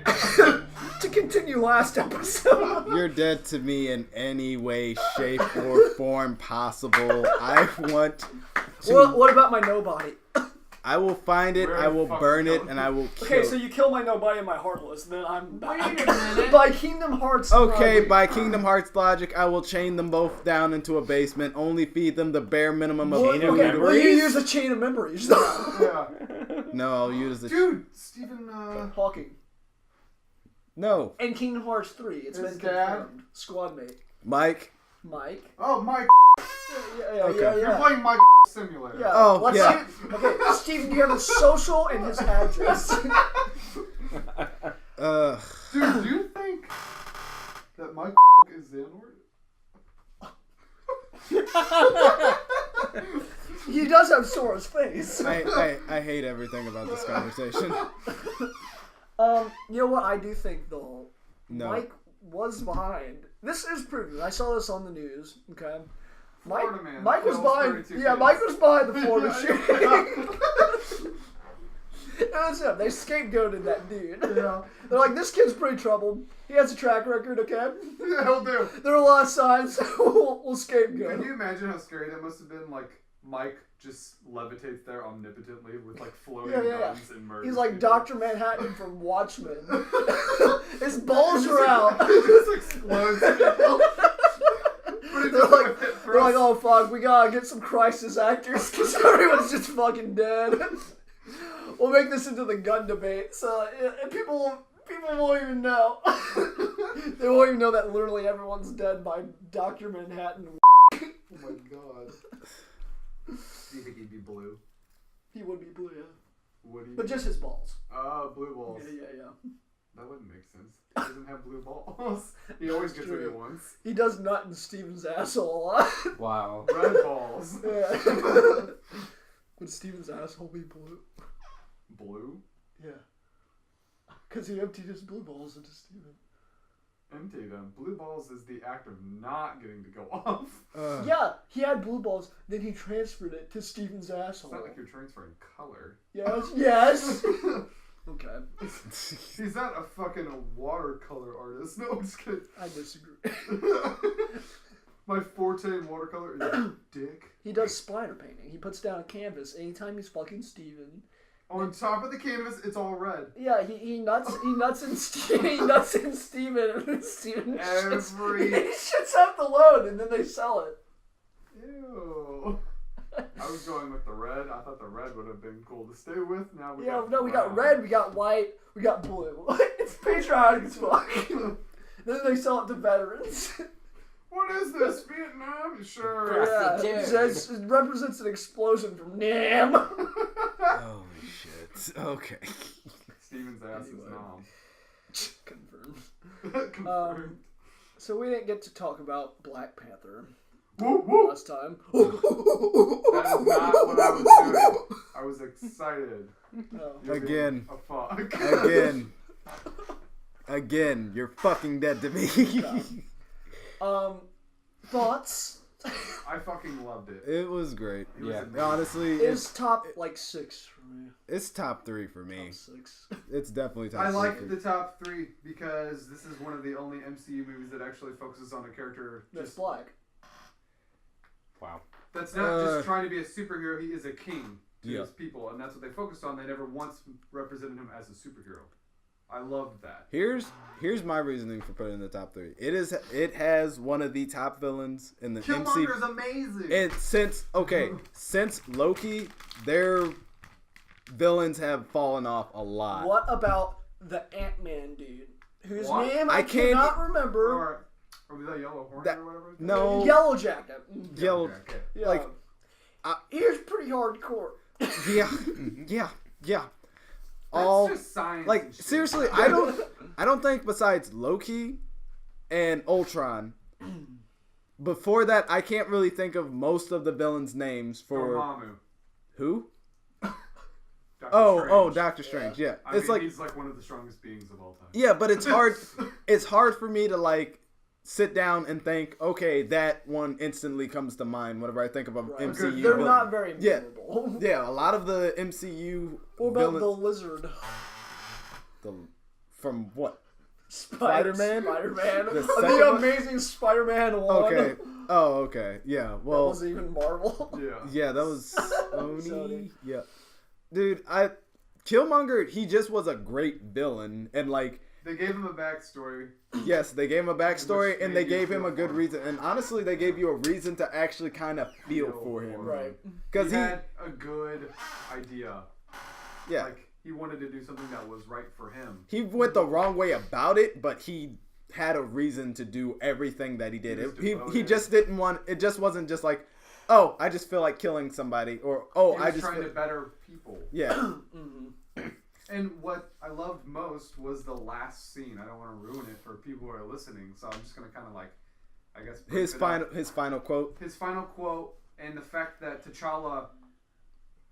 to continue last episode. You're dead to me in any way, shape, or form possible. I want to... What about my nobody? I will find it, I will burn it, and I will kill it. Okay, so you kill my nobody and my heartless, then I'm back. Wait a minute. By Kingdom Hearts Okay, logic. by Kingdom Hearts logic, I will chain them both down into a basement, only feed them the bare minimum of Chain of food. memories? Well, you use a chain of memories. Yeah. No, I'll use the... Dude, Stephen, Hawking. No. And Kingdom Hearts 3, it's His been dad? confirmed. Squad mate. Mike? Mike. Oh, Mike. Okay. You're playing Mike Simulator. Yeah. Oh, Let's yeah. see. Okay, Steven, do you have his social and his address? Dude, do you think that Mike is the N-word? He does have Sora's face. I hate everything about this conversation. You know what I do think, though? No. Mike was behind. This is proven. I saw this on the news. Okay. Florida man Mike was kills behind. 32 Yeah, kids. Mike was behind the Florida shooting. It was him. They scapegoated that dude. Yeah. They're like, this kid's pretty troubled. He has a track record, okay? Yeah, he'll do. There are a lot of signs. we'll scapegoat Can him. you imagine how scary that must have been? Like, Mike just levitates there omnipotently with, like, floating guns and murders. He's like people. Dr. Manhattan from Watchmen. His balls are out. He just explodes people. They're like, oh fuck, we gotta get some crisis actors because everyone's just fucking dead. We'll make this into the gun debate, so people won't even know. They won't even know that literally everyone's dead by Dr. Manhattan. Oh my god. Do you think he'd be blue? He would be blue, yeah. Would he? But just his balls. Oh, blue balls. Yeah. That wouldn't make sense. He doesn't have blue balls. He always gets what he wants. He does nut in Steven's asshole a lot. Wow. Red balls. Yeah. Would Steven's asshole be blue? Blue? Yeah. Because he emptied his blue balls into Steven. Empty them. Blue balls is the act of not getting to go off. Yeah, he had blue balls, then he transferred it to Steven's asshole. It's not like you're transferring color. Yes. Okay. He's not a fucking watercolor artist. No, I'm just kidding. I disagree. My forte in watercolor is dick. He does splatter painting. He puts down a canvas anytime he's fucking Steven. On top of the canvas, it's all red. Yeah, he nuts in Steven and Steven shits out the load and then they sell it. Ew. I was going with the red. I thought the red would have been cool to stay with. Now we We got got red, we got white, we got blue. It's patriotic as fuck. Then they sell it to veterans. What is this? Vietnam? Sure. Yeah, Yes. it represents an explosion from Nam. Holy shit. Okay. Steven's ass is nom. Confirmed. Confirmed. So we didn't get to talk about Black Panther Woo woo. last time. That is not what I was doing. I was excited. No. You're Again. being a fuck. Again, you're fucking dead to me. Thoughts? I fucking loved it. It was great. It was Yeah. amazing. Honestly, It's top like 6 for me. it's top 3 for me. Top 6. It's definitely top I 3. like the top 3 because this is one of the only MCU movies that actually focuses on a character That's just black. Wow. that's not just trying to be a superhero. He is a king to Yeah. his people, and that's what they focused on. They never once represented him as a superhero. I loved that. Here's my reasoning for putting it in the top 3. It has one of the top villains in the Killmonger MCU. is amazing. And since Loki, their villains have fallen off a lot. What about the Ant-Man dude? Whose What? name I I can't- cannot remember. or was that Yellow Hornet That- or whatever? No. Yellow Jacket. Yellow. Okay. Yeah. Like, he was pretty hardcore. Yeah. That's All just science. like and shit. seriously, I don't think besides Loki and Ultron. Before that, I can't really think of most of the villains' names for Dormammu. who? Doctor Strange. Doctor Strange. Yeah, I it's mean, like he's like one of the strongest beings of all time. yeah, but it's hard. It's hard for me to like sit down and think. Okay, that one instantly comes to mind whenever I think of a MCU. They're villain. not very Yeah. memorable. Yeah, a lot lot of the MCU What about villains. the lizard? The from what? Spider-Man. The The second one? Amazing Spider-Man 1. Okay. Oh, okay. Yeah. That Well, wasn't even Marvel. yeah, that was Sony. Sony. Yeah. Dude, Killmonger, he just was a great villain, and like, They gave him a backstory. yes, they gave him a backstory, Which and made they you gave him feel a good for him. reason, and honestly, they gave you a reason to actually kind of feel for him, Right. because He had a good idea. yeah, Like, he wanted to do something that was right for him. he went the wrong way about it, but he had a reason to do everything that he did. He was He devoted. just didn't want. It just wasn't just like, oh, I just feel like killing somebody, or oh, He I was just trying feel, to better people. yeah. And what I loved most was the last scene. I don't want to ruin it for people who are listening, so I'm just gonna kind of like, I guess, break His it final up. his final quote. His final quote, and the fact that T'Challa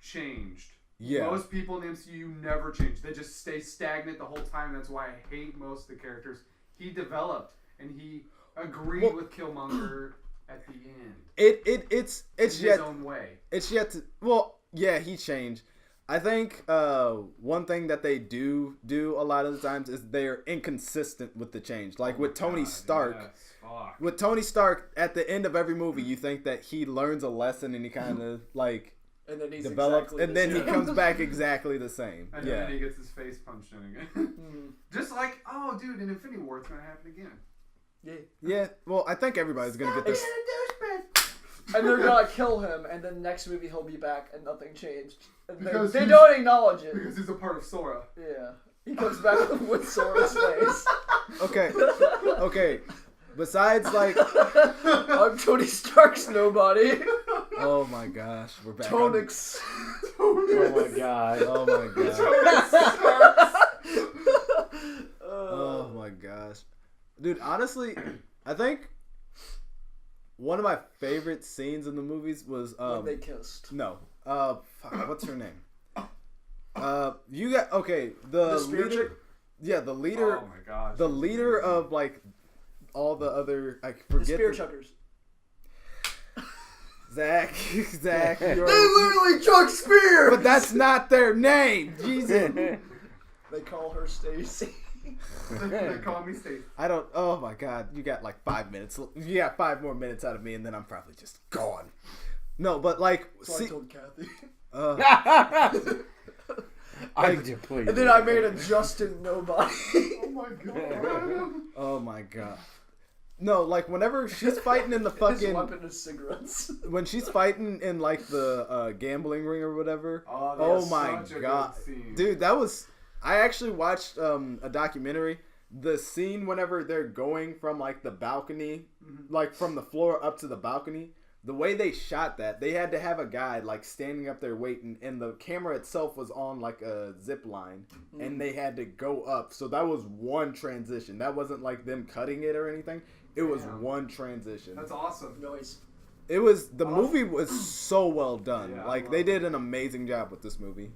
changed. Yeah. Most people in the MCU never change. They just stay stagnant the whole time. That's why I hate most of the characters. He developed, and he agreed Well- with Killmonger at the end. It's in his yet own way. it's yet to, well, yeah, he changed. I think one thing that they do a lot of the times is they're inconsistent with the change. Like with Tony Stark. Yes, fuck. With Tony Stark, at the end of every movie, you think that he learns a lesson and he kind of like And then he's develops, exactly and the then he same. comes back exactly the same. And Yeah. then he gets his face punched in again. Just like, oh, dude, in Infinity War, it's gonna happen again. Yeah. Yeah. Well, I think everybody's gonna get this. And they're gonna kill him, and then next movie he'll be back, and nothing changed. And Because they he's- don't acknowledge it. Because he's a part of Sora. Yeah. He comes back with Sora's face. Okay. Okay. Besides, like, I'm Tony Stark's nobody. oh my gosh, we're back. on- Tonix. Oh my god. Oh my god. Oh my gosh, dude. Honestly, I think one of my favorite scenes in the movies was When they kissed. no. Fuck, what's her name? You got okay. The spear leader. chick? Yeah, the leader. Oh my gosh. The leader of like all the other. I The forget. spear chuckers. Zach. Zach. They You're, literally chuck spears! but that's not their name. Jesus. They call her Stacy. They call me Stacey. I don't. Oh my god, you got like 5 minutes. You got 5 more minutes out of me, and then I'm probably just gone. No, but like, So I see, told Kathy. I depleted. And then I made a Justin nobody. Oh my god. oh my god. No, like whenever she's fighting in the His fucking, weapon is cigarettes. when she's fighting in like the gambling ring or whatever. Oh, Oh that's my such a god, good scene. dude, that was. I actually watched a documentary. The scene whenever they're going from like the balcony, like from the floor up to the balcony. The way they shot that, they had to have a guy like standing up there waiting, and the camera itself was on like a zip line, and they had to go up. So that was one transition. That wasn't like them cutting it or anything. It was Damn. one transition. That's awesome. Noise. It was the Awesome. movie was so well done. Yeah, I Like love they it. did an amazing job with this movie.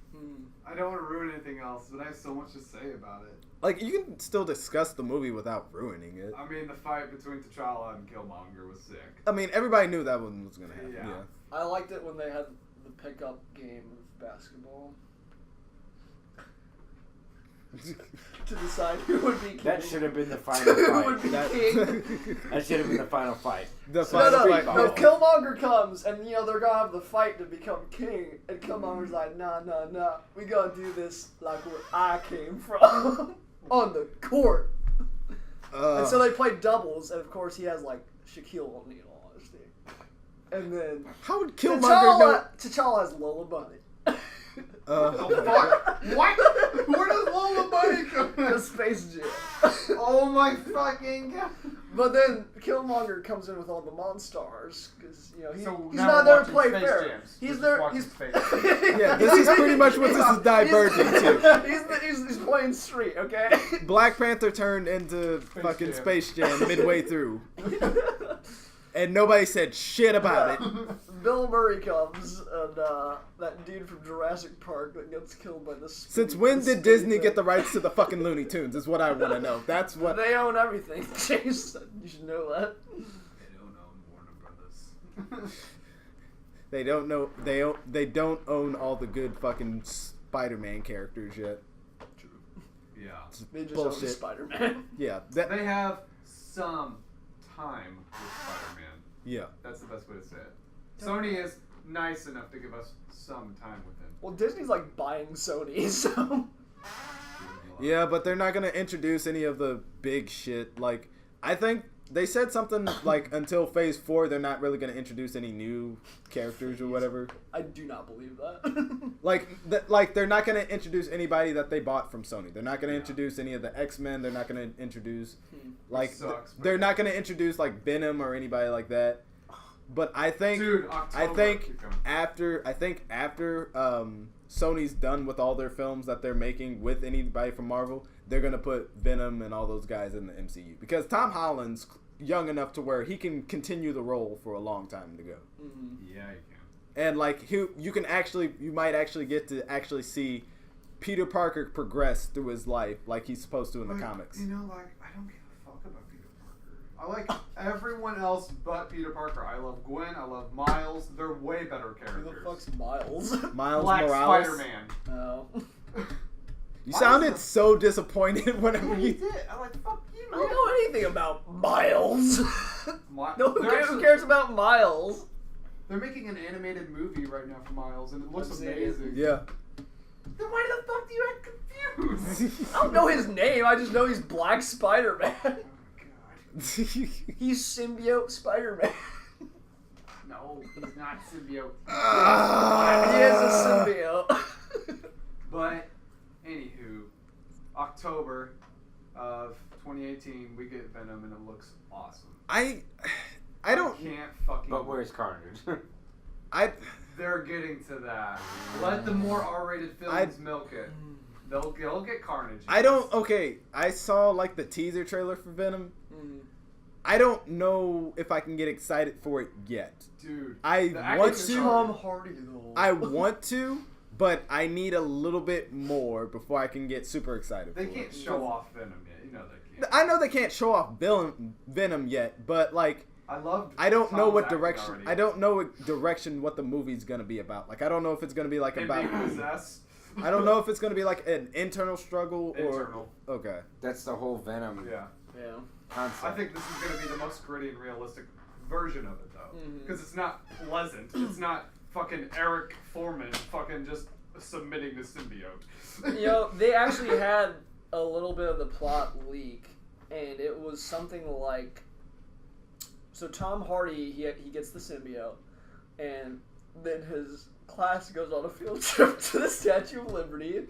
I don't want to ruin anything else, but I have so much to say about it. Like you can still discuss the movie without ruining it. I mean, the fight between T'Challa and Killmonger was sick. I mean, everybody knew that one was gonna happen. Yeah. Yeah. I liked it when they had the pickup game of basketball. To decide who would be king. That should have been the final Who would fight. be That- king. That should have been the final fight. The No, final no, fight. no, Killmonger comes, and you know they're gonna have the fight to become king, and Killmonger's like, nah, we gotta do this like where I came from, on the court. And so they play doubles, and of course he has like Shaquille O'Neal on his team. And then how would Killmonger know? T'Challa has Lola Bunny. Fuck! What? Where does Lola Bunny come The in? Space Jam. Oh my fucking god! But then Killmonger comes in with all the Monstars, because you know he's So not now there we're to play watching Space fair. Jams. He's We're just there. watching He's Space Yeah, this is pretty much what this is diverging to. He's playing street, okay? Black Panther turned into fucking Jam. Space Jam midway through, and nobody said shit about it. Bill Murray comes, and that dude from Jurassic Park that gets killed by the. Since when did Disney get the rights to the fucking Looney Tunes? Is what I want to know. That's what. They own everything. Jason, you should know that. They don't own Warner Brothers. They don't know. They don't own all the good fucking Spider-Man characters yet. True. Yeah. They just Bullshit. own Spider-Man. Yeah. They have some time with Spider-Man. Yeah. That's the best way to say it. Sony is nice enough to give us some time with him. Well, Disney's like buying Sony, so... Yeah, but they're not gonna introduce any of the big shit. Like, I think they said something like until Phase 4, they're not really gonna introduce any new characters or whatever. I do not believe that. Like they're not gonna introduce anybody that they bought from Sony. They're not gonna introduce any of the X-Men. They're not gonna introduce like sucks, they're not gonna introduce like Venom or anybody like that. But I think Dude, October. I think Keep going. after Sony's done with all their films that they're making with anybody from Marvel, they're gonna put Venom and all those guys in the MCU because Tom Holland's young enough to where he can continue the role for a long time to go. Yeah, you can. And like you might actually get to actually see Peter Parker progress through his life like he's supposed to in the comics. You know, like, I don't give a fuck about Peter Parker. I like everyone else but Peter Parker. I love Gwen. I love Miles. They're way better Who characters. the fuck's Miles? Miles Black Morales. Spider-Man. No. You sounded so disappointed whenever He you. did. I'm like, fuck you, I man. don't know anything about Miles. No, who They're cares, actually- who cares about Miles? They're making an animated movie right now for Miles, and it looks I've seen it. amazing. Yeah. Then why the fuck do you act confused? I don't know his name, I just know he's Black Spider-Man. Oh, God. He's symbiote Spider-Man. No, he's not symbiote. He is a symbiote. But, anywho, October of 2018, we get Venom, and it looks awesome. I don't. Can't fucking. But where's Carnage? They're getting to that. Let the more R-rated films milk it. They'll get Carnage. I don't. Okay, I saw like the teaser trailer for Venom. I don't know if I can get excited for it yet. Dude. I the want acting's to. Tom Hardy though. I want to, but I need a little bit more before I can get super excited. They for can't it. show off Venom yet. You know they can't. I know they can't show off Venom yet, but like. I don't know what direction. I don't know what direction what the movie's gonna be about. Like I don't know if it's gonna be like about. Possessed. I don't know if it's gonna be like an internal struggle or. Internal. Okay. That's the whole Venom Yeah. concept. I think this is going to be the most gritty and realistic version of it, though. Because it's not pleasant. It's not fucking Eric Foreman fucking just submitting the symbiote. You know, they actually had a little bit of the plot leak, and it was something like, so Tom Hardy, he gets the symbiote, and then his class goes on a field trip to the Statue of Liberty,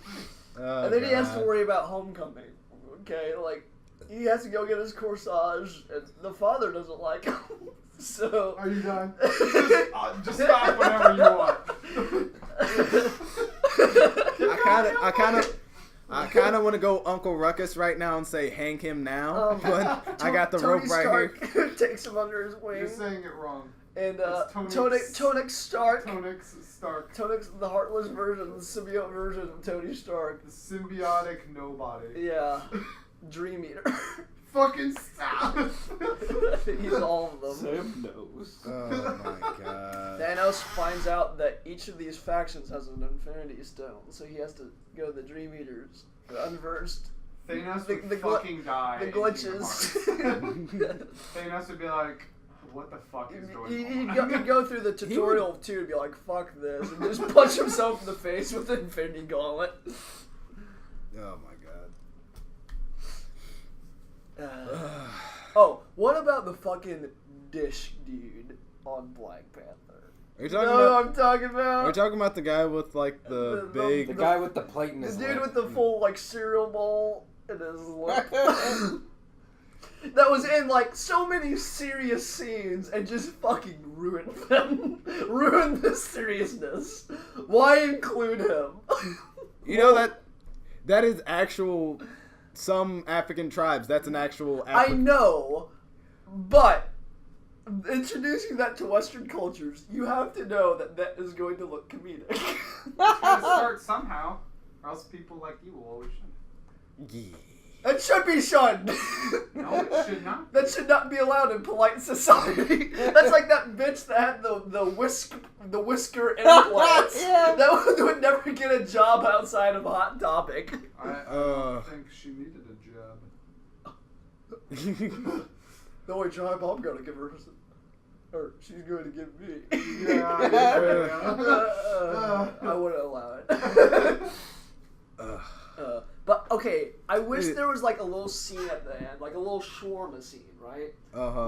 and then he has to worry about homecoming. Okay, like, he has to go get his corsage, and the father doesn't like him. So Are you done? Just stop whenever you want. I kind of want to go Uncle Ruckus right now and say hang him now, but I got the Tony rope right Stark here. takes him under his wing. You're saying it wrong. And It's Tony Stark. Tony's Stark. Tony's the heartless version, the symbiote version of Tony Stark. The symbiotic nobody. Yeah. Dream Eater. Fucking stop! He's all of them. Sam knows. Oh my god. Thanos finds out that each of these factions has an Infinity Stone, so he has to go to the Dream Eaters, the Unversed. Thanos The would fucking die. The in glitches. Kingdom Hearts. Thanos would be like, what the fuck is going on? He'd go through the tutorial too and be like, fuck this, and just punch himself in the face with the Infinity Gauntlet. Oh my god. Oh, what about the fucking dish dude on Black Panther? Are you You talking know about? what I'm talking about? Are you talking about the guy with like the The- big? The guy with the plate in The his dude lip. with the full like cereal bowl in his lip. That was in like so many serious scenes and just fucking ruined them. Ruined the seriousness. Why include him? You know that is actual. Some African tribes. That's an actual. I know, but introducing that to Western cultures, you have to know that that is going to look comedic. It's gotta start somehow, or else people like you will always shun. That should be shunned. No, it should not. That should not be allowed in polite society. That's like that bitch that had the whisker implants. Yeah. That would never get a job outside of Hot Topic. I don't think she needed a job. The only job I'm gonna give her, or she's going to give me. I wouldn't allow it. But okay, I wish there was like a little scene at the end, like a little shawarma scene, right?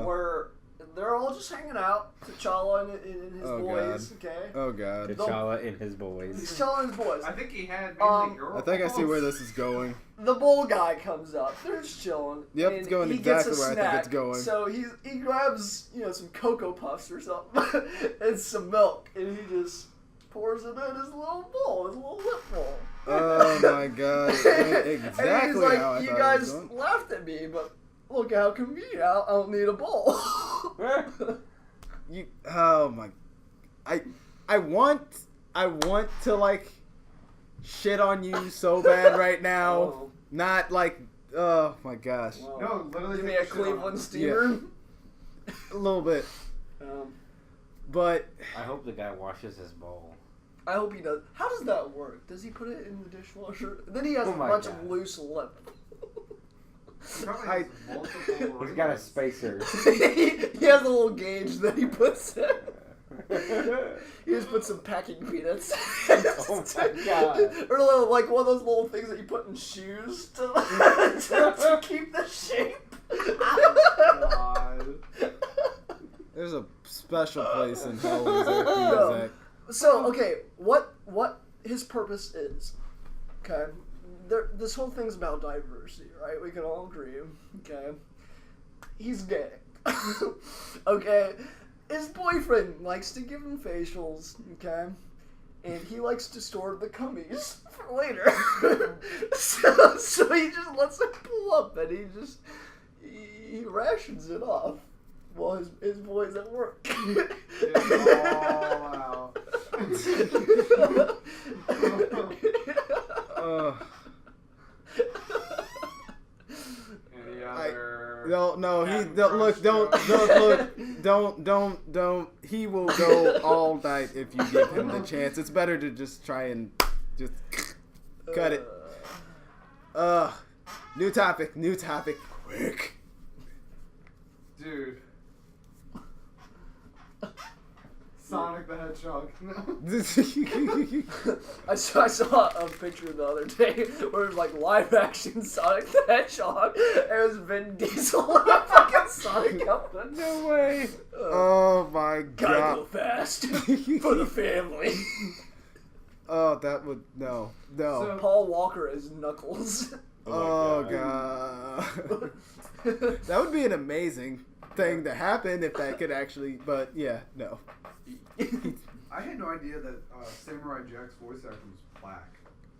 Where they're all just hanging out, T'Challa and his boys, okay? Oh god. T'Challa and his boys. T'Challa and his boys. I think he had mainly girls. I think I see where this is going. The bull guy comes up. They're just chilling. Yep, and it's going he exactly gets a where snack. I think it's going. So he grabs, some Cocoa Puffs or something and some milk, and he just pours it in his little bowl, his little lip bowl. Oh my god. Exactly and he's like, how I you thought guys it was going. laughed at me, but look how convenient. I don't need a bowl. Oh my, I want to like shit on you so bad right now. Oh. Not like, oh my gosh, Well, No, literally. give me take a shit on Cleveland him. steamer. a little bit, but I hope the guy washes his bowl. I hope he does. How does that work? Does he put it in the dishwasher? Then he has Oh a my bunch God. of loose lip. He probably has multiple He's got a rings. spacer. He has a little gauge that he puts in. He just puts some packing peanuts. Oh my God. Or little, like one of those little things that you put in shoes to keep the shape. God. there's a special place in hell where Zach. So, okay, what his purpose is, okay? This whole thing's about diversity, right? We can all agree, okay? He's gay, okay? His boyfriend likes to give him facials, okay? And he likes to store the cummies for later. so he just lets it pull up, and he rations it off while his boy's at work. Get all out. Any other? No, he Captain don't look. Crunch Don't. He will go all night if you give him the chance. It's better to just try and just cut it. New topic, quick. Dude. Sonic the Hedgehog. I saw a picture the other day where it was like live action Sonic the Hedgehog. It was Vin Diesel and a fucking Sonic outfit. No way. Oh my Gotta god. go fast for the family. Oh, that would no. So- Paul Walker as Knuckles. Oh god. That would be an amazing thing to happen if that could actually. But yeah, no. I had no idea that Samurai Jack's voice actor was black.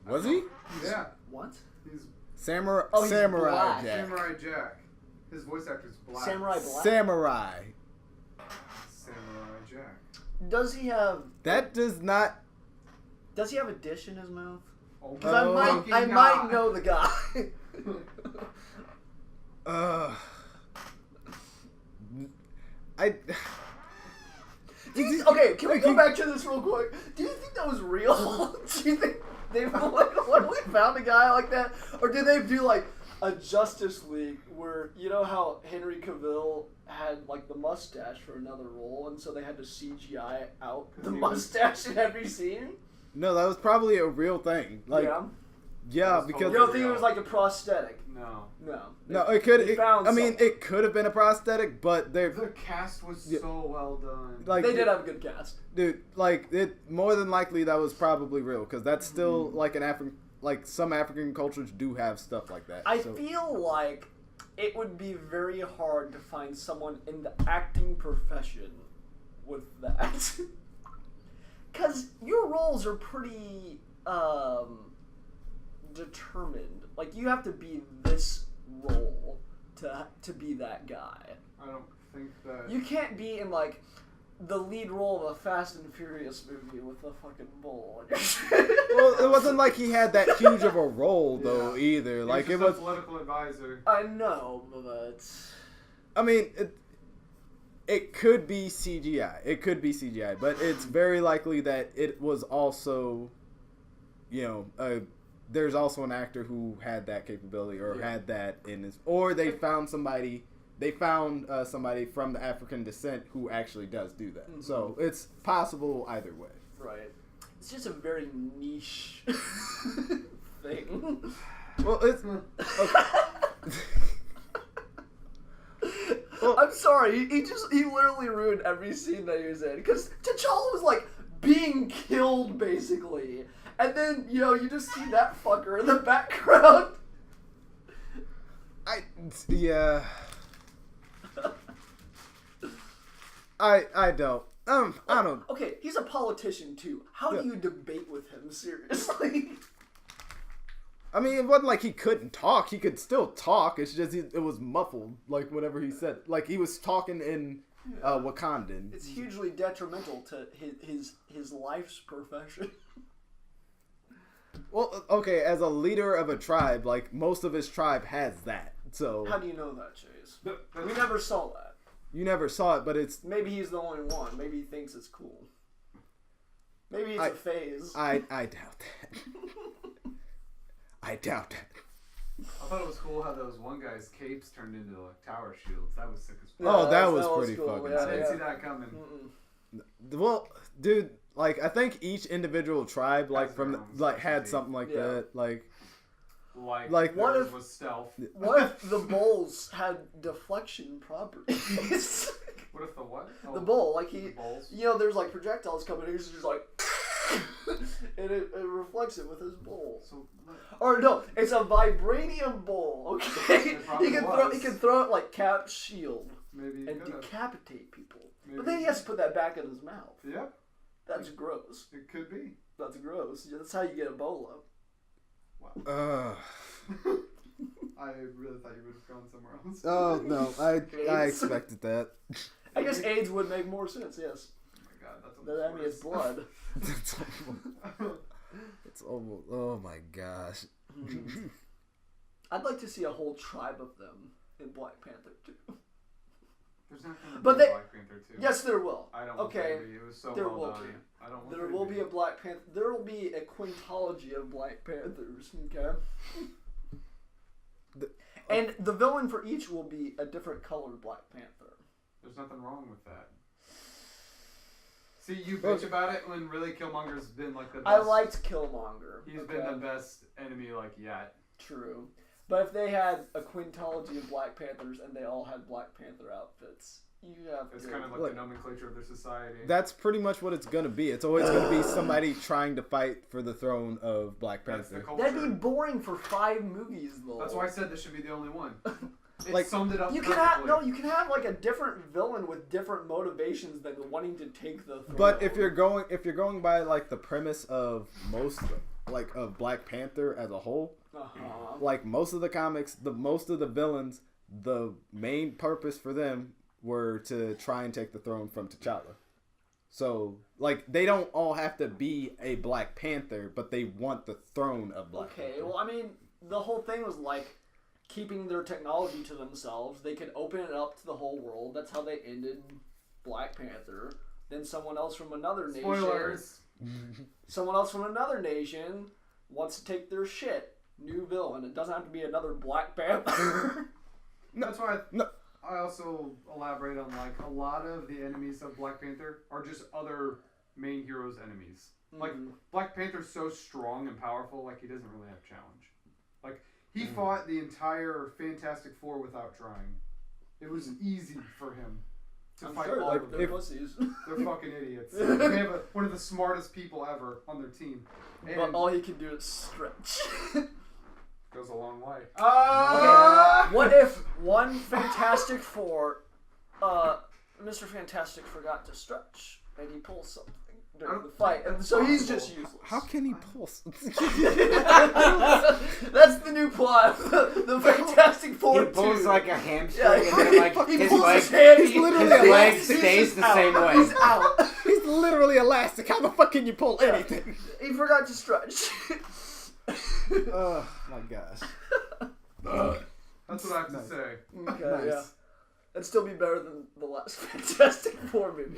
Was he? Yeah. What? He's Samurai. Oh, he's Samurai black. Jack. Samurai Jack. His voice actor's black. Samurai Black. Samurai. Samurai Jack. Does he have That does not. a dish in his mouth? Oh, Because Oh. I might know the guy. I. Okay, can we go back to this real quick? Do you think that was real? Do you think they literally found a guy like that? Or did they do like a Justice League where, you know how Henry Cavill had like the mustache for another role and so they had to CGI out the mustache in every scene? No, that was probably a real thing. Like, yeah, That's because You don't think it was like a prosthetic? No. no, it could. They found I mean, something. it could have been a prosthetic, but they're The cast was Yeah. so well done. like, They did have a good cast. dude, like it. More than likely, that was probably real because that's still like an African. Like some African cultures do have stuff like that. I so. feel like it would be very hard to find someone in the acting profession with that. Because your roles are pretty determined. Like, you have to be this role to be that guy. I don't think that. You can't be in, like, the lead role of a Fast and Furious movie with a fucking bull. Well, it wasn't like he had that huge of a role though either. Like He's it just was a political advisor. I know, but I mean, it could be CGI. It could be CGI, but it's very likely that it was also, there's also an actor who had that capability or had that in his, or they found somebody. They found somebody from the African descent who actually does do that. Mm-hmm. So it's possible either way. Right. It's just a very niche thing. Well, it's okay. Well, I'm sorry. He literally ruined every scene that he was in because T'Challa was like being killed basically, and then you just see that fucker in the background. Yeah. I don't. I don't. Okay, he's a politician too. How do you debate with him seriously? I mean, it wasn't like he couldn't talk. He could still talk. It's just it was muffled, like whatever he said. Like he was talking in Wakandan. It's hugely detrimental to his life's profession. Well, okay, as a leader of a tribe, like most of his tribe has that. So how do you know that, Chase? We never saw that. You never saw it, but it's maybe he's the only one. Maybe he thinks it's cool. Maybe it's a phase. I doubt that. I doubt that. I thought it was cool how those one guy's capes turned into like tower shields. That was sick as fuck. Oh, that was pretty cool. fucking Yeah, I didn't sick. see that coming. Well, dude, like I think each individual tribe, like Has from their own like had specialty. something like that, Like what theirs if- was stealth. What if the bowls had deflection properties? What if the what? Oh, The bowl, like the bowls? there's like projectiles coming in, he's just like, and it reflects it with his bowl. So, Or no, it's a vibranium bowl. Okay, It probably he can was. throw it like Cap's shield maybe you and could have. decapitate people. Maybe. But then he has to put that back in his mouth. Yep, That's gross. it could be. That's gross. That's how you get Ebola. I really thought you would have gone somewhere else. Oh no, I expected that. I guess AIDS would make more sense. Yes. Oh my god, that's almost I mean, it's blood. It's almost. Oh my gosh. I'd like to see a whole tribe of them in Black Panther too. There's not gonna But be a they- Black Panther 2. Yes, there will. I don't want Okay, there to be. It was so there well will done. be. I don't want There there will to be a Black Panther. There will be a quintology of Black Panthers. Okay. And the villain for each will be a different colored Black Panther. There's nothing wrong with that. See, you bitch about it when really Killmonger's been like the best. I liked Killmonger. He's been the best enemy like yet. True. But if they had a quintology of Black Panthers and they all had Black Panther outfits, you have It's to... kind of like the nomenclature of their society. That's pretty much what it's gonna be. It's always gonna be somebody trying to fight for the throne of Black That's the Panther. culture. That'd be boring for 5 movies, though. That's why I said this should be the only one. It Like, summed it up You perfectly. can have like a different villain with different motivations than wanting to take the throne. But if you're going by like the premise of most like of Black Panther as a whole, like most of the comics, most of the villains, the main purpose for them were to try and take the throne from T'Challa. So like they don't all have to be a Black Panther, but they want the throne of Black Panther. Okay, well, I mean, the whole thing was like keeping their technology to themselves. They could open it up to the whole world. That's how they ended Black Panther. Then someone else from another nation. Spoilers. Someone else from another nation wants to take their shit. New villain. It doesn't have to be another Black Panther. That's why I also elaborate on like a lot of the enemies of Black Panther are just other main heroes' enemies. Like Black Panther's so strong and powerful, like he doesn't really have challenge. Like he fought the entire Fantastic Four without trying. It was easy for him to I'm fight sure all they're, of they're them. pussies. They're fucking idiots. They have one of the smartest people ever on their team. And But all he can do is stretch. goes a long way. Okay, what if one Fantastic Four, Mr. Fantastic forgot to stretch and he pulls something? during the fight, and so he's just useless. How can he pull? That's the new plot. The Fantastic Four. He pulls 2. like a hamstring, Yeah, and then like he his pulls leg, his hand. He's literally his leg elastic. stays the out. same way. He's out. He's literally elastic. How the fuck can you pull anything? He forgot to stretch. Oh my gosh. That's what I have to say. Okay, Nice. yeah. It'd still be better than the last Fantastic Four movie,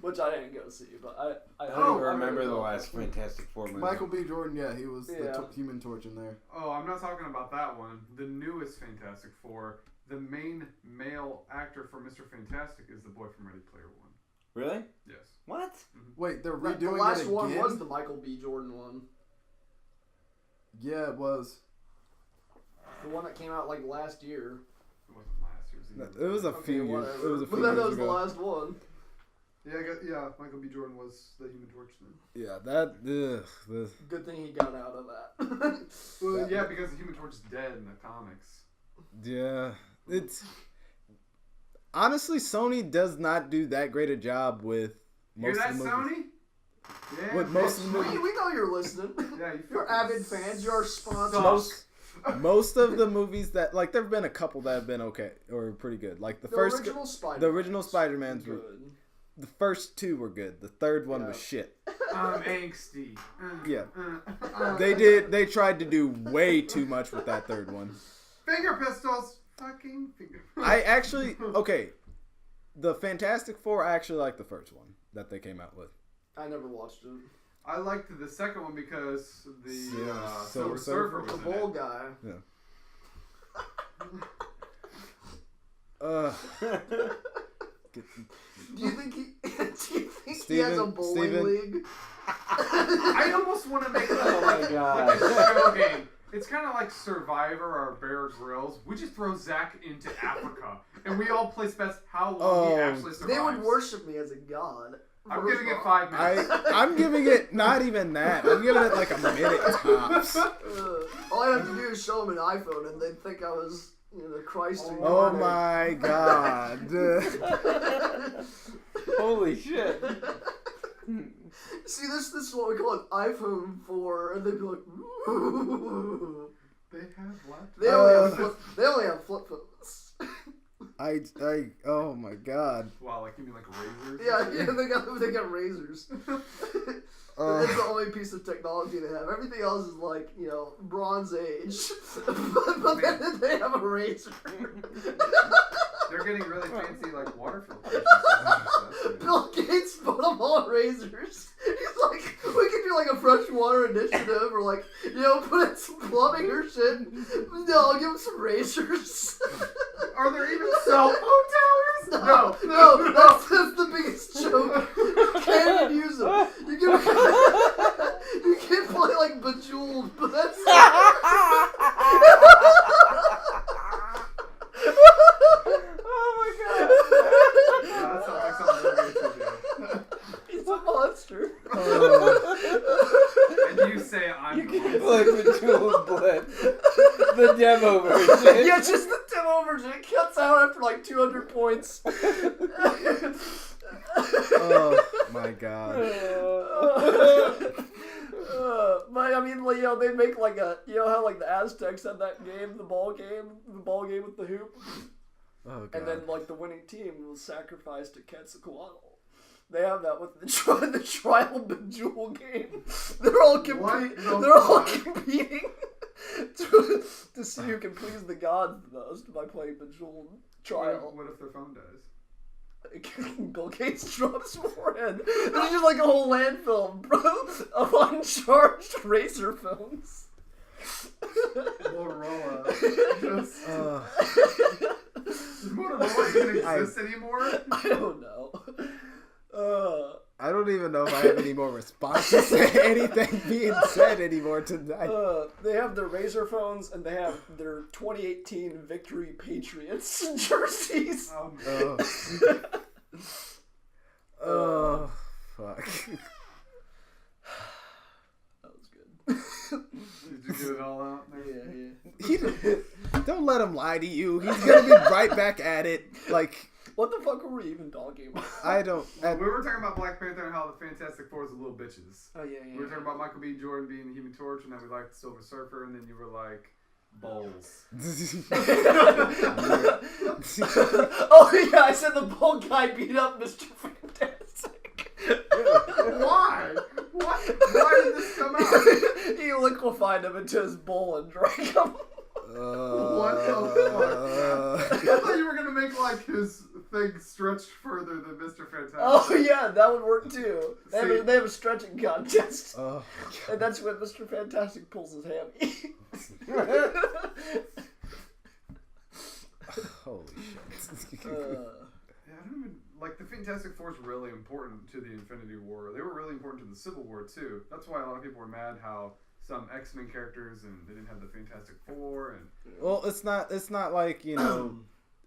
which I didn't go see, but I I heard don't it remember the was last Fantastic Four movie. Michael B. Jordan, yeah, he was Yeah. the Human Torch in there. Oh, I'm not talking about that one. The newest Fantastic Four. The main male actor for Mr. Fantastic is the boy from Ready Player One. Really? Yes. What? Wait, they're The redoing last it again? one was the Michael B. Jordan one. Yeah, it was. The one that came out like last year. It wasn't last year's. It was a few years. whatever. It was a few But that years was the ago. last one. Yeah, Michael B. Jordan was the Human Torch then. Yeah, that. Good thing he got out of that. Well, yeah, because the Human Torch is dead in the comics. Yeah, it's honestly Sony does not do that great a job with Hear most that, of the movies. Sony? Yeah. With most of the we, movies. we know you're listening. Yeah, you You're avid fans. You're our sponsors. Most most of the movies that like there've been a couple that have been okay or pretty good. Like the original Spider. the original Spider-Mans were good. the first two were good. The third one Yeah. was shit. I'm angsty. Yeah. They tried to do way too much with that third one. Finger pistols. Fucking finger. I actually okay. The Fantastic Four, I actually like the first one that they came out with. I never watched it. I liked the second one because the Yeah, Silver Silver Surfer The was in bull it. guy. Get- Do you think he? Do you think he Steven- has a bowling Steven- league? I almost want to make it Oh my God. like a show game. It's kind of like Survivor or Bear Grylls. We just throw Zach into Africa, and we all place bets how long he Oh. actually survives. They would worship me as a god. I'm First giving it off. 5 minutes. I'm giving it not even that. I'm giving it like a minute tops. All I have to do is show them an iPhone, and they'd think I was, the Christ. Oh incarnate. my god. Holy shit. See, this is what we call an iPhone 4, and they'd be like, ooh. They have what? They only have flip phones. Oh my god. Wow, like you mean like razors? Yeah, they got razors. It's the only piece of technology they have. Everything else is like, Bronze Age. but then they have a razor. They're getting really fancy, like water filters. Bill Gates put them on razors. He's like, we could do like a freshwater initiative, or like, put in some plumbing or shit. No, I'll give them some razors. Are there even cell phone towers? No, that's the biggest joke. You can't even use them. You can't play like Bejeweled, but that's. Oh my God. Yeah, that sounds like something Bill Gates would do. He's a monster. And you say I'm You the can one. play Bejeweled Blitz. The demo version. Yeah, just the demo version. It cuts out after like 200 points. Oh my god. But I mean, like, they make like how like the Aztecs had that game, the ball game with the hoop, Oh god. and then like the winning team was sacrificed to Quetzalcoatl. They have that with the trial Bejeweled game. They're all competing to see who can please the gods the most by playing Bejeweled trial. What if their phone dies? Bill Gates drops forehead. There's just like a whole landfill, bro, of uncharged razor phones. Motorola. Does Uh, Motorola even exist anymore? I don't know. I don't even know if I have any more responses to anything being said anymore tonight. They have their razor phones, and they have their 2018 Victory Patriots jerseys. Oh, fuck. That was good. Did you get it all out? Yeah. Don't let him lie to you. He's gonna be right back at it. Like, What the fuck were we even talking about? I don't. We were talking about Black Panther and how the Fantastic Four is a little bitches. Oh yeah. We were talking about Michael B. Jordan being the Human Torch, and then we liked Silver Surfer, and then you were like, bowls. Oh yeah, I said the bald guy beat up Mr. Fantastic. Why? What? Why did this come out? He liquefied him into his bowl and drank him. What the fuck? I thought you were gonna make like his thing stretch further than Mr. Fantastic. Oh yeah, that would work too. They have a stretching contest, Oh, and that's when Mr. Fantastic pulls his hammy. holy shit. Yeah, I don't even like the Fantastic Four is really important to the Infinity War. They were really important to the Civil War too. That's why a lot of people were mad how some X-Men characters and they didn't have the Fantastic Four and. Well, it's not like, you know,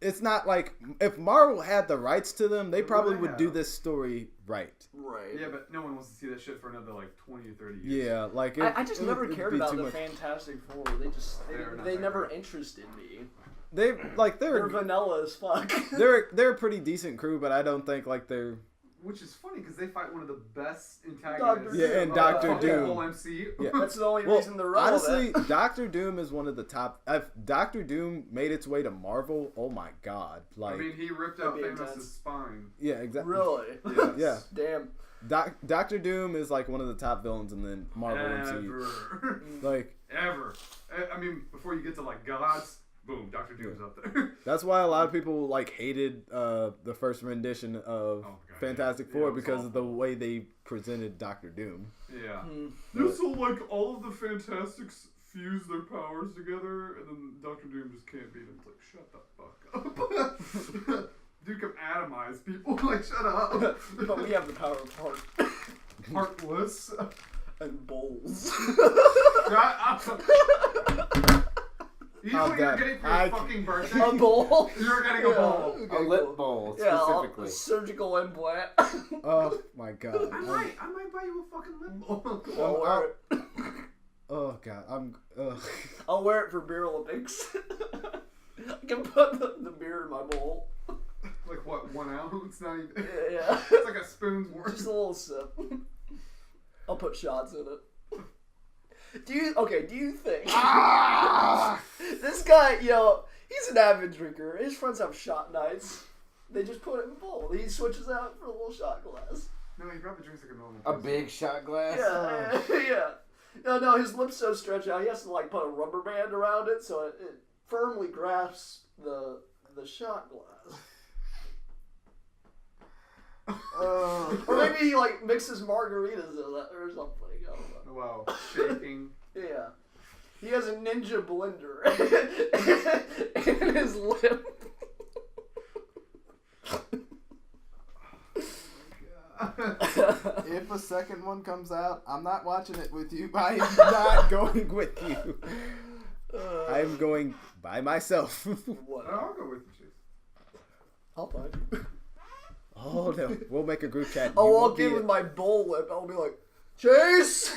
it's not like if Marvel had the rights to them, they probably would do this story right. Right. Yeah, but no one wants to see that shit for another like 20 or 30 years. Yeah, like I just never cared about the Fantastic Four. They never interested me. They're They're vanilla as fuck. they're a pretty decent crew, but I don't think like they're. Which is funny because they fight one of the best antagonists. Yeah, and Dr. The Doom. whole MCU. Yeah. That's the only reason they're relevant. Honestly, Dr. Doom is one of the top. If Dr. Doom made its way to Marvel, oh my god! Like, I mean, he ripped out That'd be Thanos' intense. spine. yeah, exactly. Really? Yes. Yeah. Damn. Dr. Doom is like one of the top villains in the Marvel MCU. Ever. Like, Ever. I mean, before you get to like gods, boom, Dr. Doom's up there. that's why a lot of people like hated the first rendition of Oh my God, Fantastic yeah. Four Yeah, it was because awful. of the way they presented Dr. Doom. Yeah. But- This will like all of the Fantastics fuse their powers together, and then Dr. Doom just can't beat him. It's like, shut the fuck up. Dude can atomize people. Like, shut up. But we have the power of heart Heartless. and bowls. Shut up. You know what you're God. getting for your fucking birthday? A bowl. You're getting a bowl. A lip bowl, Yeah, specifically. a surgical implant. Oh my god. I might buy you a fucking lip bowl. I'll wear it. Oh god. I'll wear it for beer Olympics. I can put the beer in my bowl. Like what, 1 ounce? Not even. Yeah. It's like a spoon's worth. Just a little sip. I'll put shots in it. Do you think this guy, he's an avid drinker. His friends have shot nights. They just put it in a bowl. He switches out for a little shot glass. No, he probably drinks like a normal A person. big shot glass? Yeah. No, his lips so stretched out. He has to like put a rubber band around it so it firmly grasps the shot glass. Or maybe he like mixes margaritas in it or something. I don't know. Wow, shaking. Yeah. He has a ninja blender in his lip. If a second one comes out, I'm not watching it with you. I am not going with you. I'm going by myself. What? I'll go with you, Chase. I'll find you. Oh no, we'll make a group chat. I'll You walk will be in with it. my bull whip. I'll be like, Chase!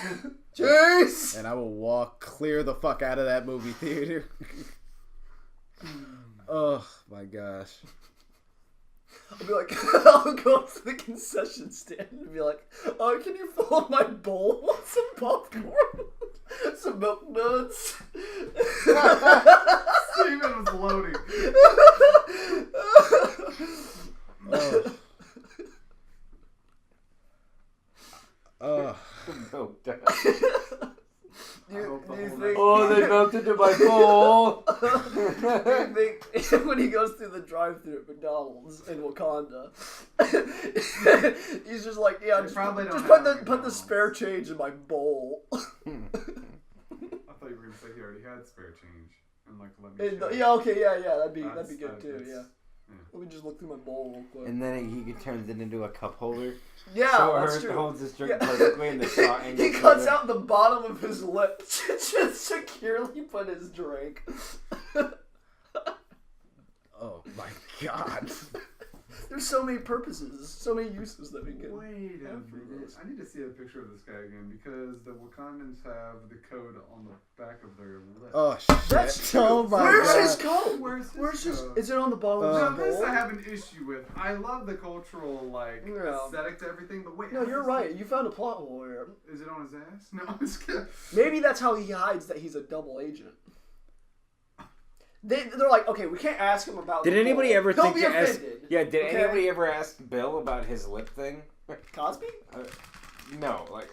Chase! And I will walk clear the fuck out of that movie theater. Oh my gosh. I'll be like, I'll go up to the concession stand and be like, oh, can you fill up my bowl with some popcorn? Some milk nuts? Steven was loading. Oh. Oh. Milk duds. Do you think, Oh, they melted into my bowl. do you think when he goes through the drive-thru at McDonald's in Wakanda, he's just like, yeah, They probably don't just have put the McDonald's. spare change in my bowl. I thought you were going to say he already had spare change. And like, let me check. Yeah, okay, yeah, that'd be That's- good too. that's- Yeah. Let me just look through my bowl real quick. And then he turns it into a cup holder. Yeah, so that's it true. holds his drink Yeah. perfectly and the shot He angles cuts further. out the bottom of his lip to just securely put his drink. Oh my god. There's so many purposes, so many uses that we can. Wait a minute. is. I need to see a picture of this guy again because the Wakandans have the code on the back of their lip. Oh shit! That's true. Oh my Where's God. his code? Where's his code? Is it on the bottom No, of his this I bowl? have an issue with. I love the cultural Yeah. aesthetic to everything, but wait. No, you're right. You found a plot hole here. Is it on his ass? No, I'm just kidding. Maybe that's how he hides that he's a double agent. They're like, okay, we can't ask him about. Did the anybody bowl. ever He'll think be to ask? offended. Yeah, did Okay? anybody ever ask Bill about his lip thing? Cosby? No, like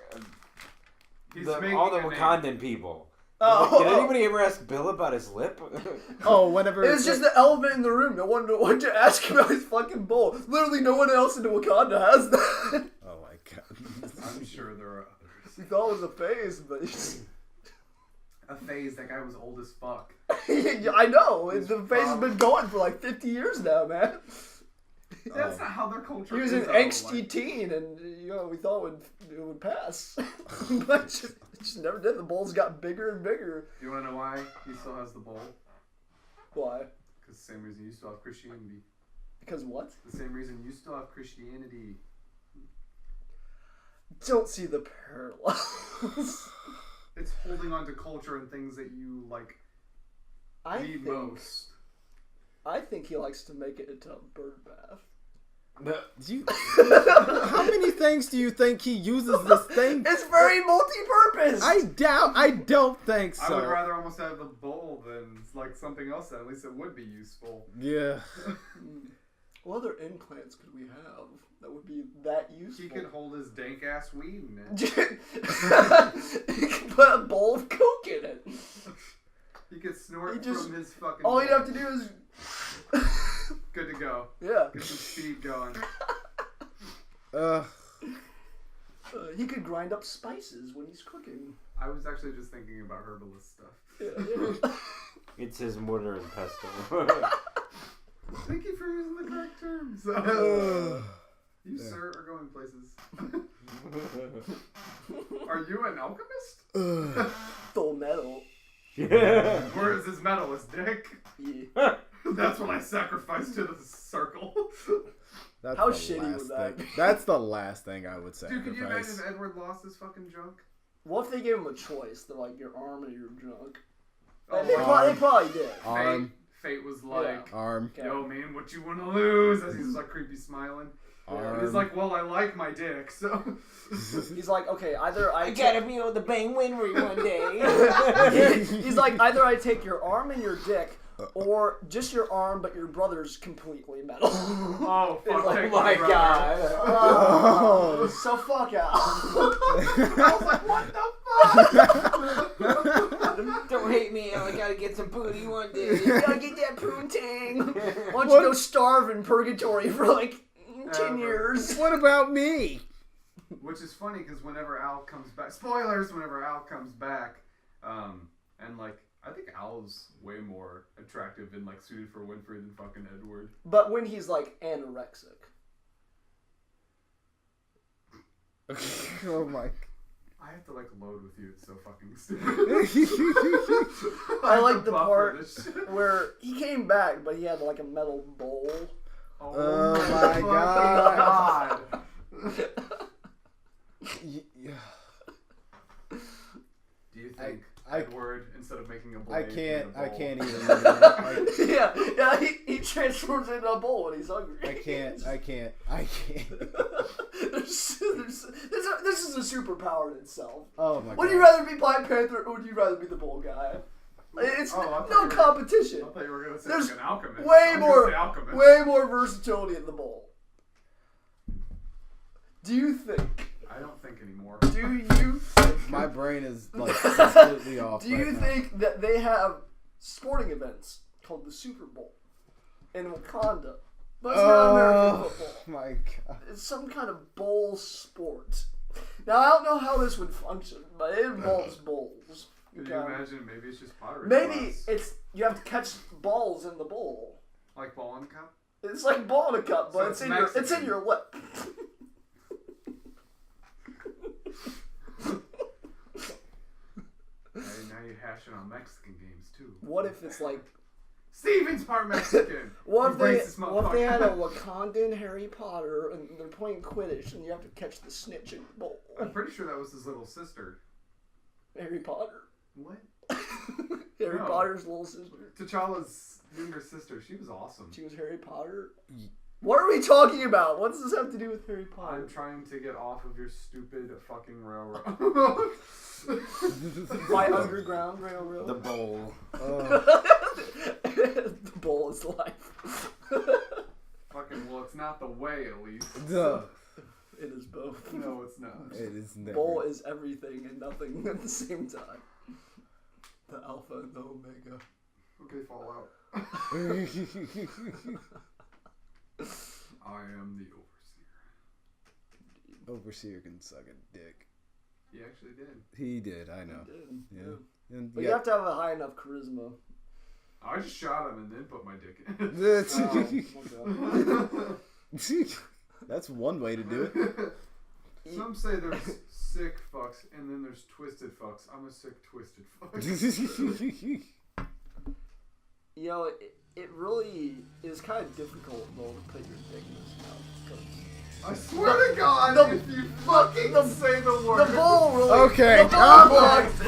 He's all making the a name. Wakandan people. Oh, Did anybody ever ask Bill about his lip? Oh, whenever It was just the elephant in the room. No one wanted to ask about his fucking bowl. Literally, no one else in Wakanda has that. Oh my God. I'm sure there are others. He thought it was a phase, but he's... A phase, that guy was old as fuck. Yeah, I know. The phase has been going for like 50 years now, man. That's not how their culture He was is. an though, angsty like- teen, and we thought it would pass, but it just never did. The bowls got bigger and bigger. You want to know why he still has the bowl? Why? Because the same reason you still have Christianity. Because what? The same reason you still have Christianity. Don't see the parallels. It's holding on to culture and things that you like need most. I think he likes to make it into a bird bath. How many things do you think he uses this thing? It's very multi-purpose. I don't think so. I would rather almost have the bowl than like something else that at least it would be useful. Yeah. What other implants could we have that would be that useful? He could hold his dank ass weed in it. He could put a bowl of coke in it. He could snort He just- from his fucking. All bowl. he'd have to do is... Good to go. Yeah. Get some speed going. He could grind up spices when he's cooking. I was actually just thinking about herbalist stuff. Yeah. It's his mortar and pestle. Thank you for using the correct terms. You, sir, are going places. Are you an alchemist? Full metal. Yeah. Where is his metal? His dick? Yeah. That's what I sacrificed to the circle. That's How the shitty last would that thing. be? That's the last thing I would say. Dude, could you imagine if Edward lost his fucking junk? What if they gave him a choice? They're like, your arm or your junk? Oh, They wow. probably did. Arm. Fate was like, Arm. Okay. yo, man, what you want to lose? As he's like creepy smiling. Arm. And he's like, well, I like my dick, so. He's like, okay, either I gotta be on the Bang Winry one day. He's like, either I take your arm and your dick, or just your arm, but your brother's completely metal. Oh, fuck. Like, take Oh my brother. god. Oh, so fuck out. I was like, what the fuck? Don't hate me, I gotta get some booty one day. You gotta get that poontang. Why don't you go starve in purgatory for like 10 years? What about me? Which is funny because whenever Al comes back, spoilers, whenever Al comes back, and like, I think Al's way more attractive and like suited for Winfrey than fucking Edward. But when he's like anorexic. Oh my. I have to like load with you. It's so fucking stupid. I like the buffer part this shit. where he came back, but he had like a metal bowl. Oh my fucking God. Do you think I- Edward, instead of making a blade, I made can't. a I bowl? can't even. Like, yeah, he transforms into a bowl when he's hungry. I can't. I can't. This is a superpower in itself. Oh my God. Would you rather be Black Panther or would you rather be the bowl guy? It's Oh, I thought no you were- competition. I thought you were gonna say There's like an alchemist. Way I was gonna say alchemist. way more versatility in the bowl. Do you think? I don't think anymore. Do you think? My brain is like completely off. Do you right now. think that they have sporting events called the Super Bowl in Wakanda? But it's not American football. My God. It's some kind of bowl sport. Now I don't know how this would function, but it involves bowls. Could you Okay. imagine? Maybe it's just pottery. Maybe class. it's you have to catch balls in the bowl. like ball and cup. It's like ball in a cup, but So it's it's in your Mexican. lip. Hey, now you're hashing on Mexican games too. What if it's like Steven's part Mexican. What if they Racist had a motherfucker. Wakandan Harry Potter and they're playing Quidditch and you have to catch the snitch in the bowl? I'm pretty sure that was his little sister. Harry Potter. What? Harry No. Potter's little sister. T'Challa's younger sister. She was awesome. She was Harry Potter. What are we talking about? What does this have to do with Harry Potter? I'm trying to get off of your stupid fucking railroad. My underground railroad. The bowl. The bowl is life. Fucking well, it's not the way at least. Duh. It is both. No, it's not. It is never. Bowl is everything and nothing at the same time. The alpha and the omega. Okay, fall out. I am the overseer. Overseer can suck a dick. He actually did. He did, I know. He did, Yeah. And But you have to have a high enough charisma. I just shot him and then put my dick in. Oh, okay. That's one way to do it. Some say there's sick fucks and then there's twisted fucks. I'm a sick twisted fuck. You know, it really is kind of difficult though to put your dick in his mouth. 'Cause I swear to God, The- if you fucking say the word. the bowl really. Okay, The bowl I'm blocked.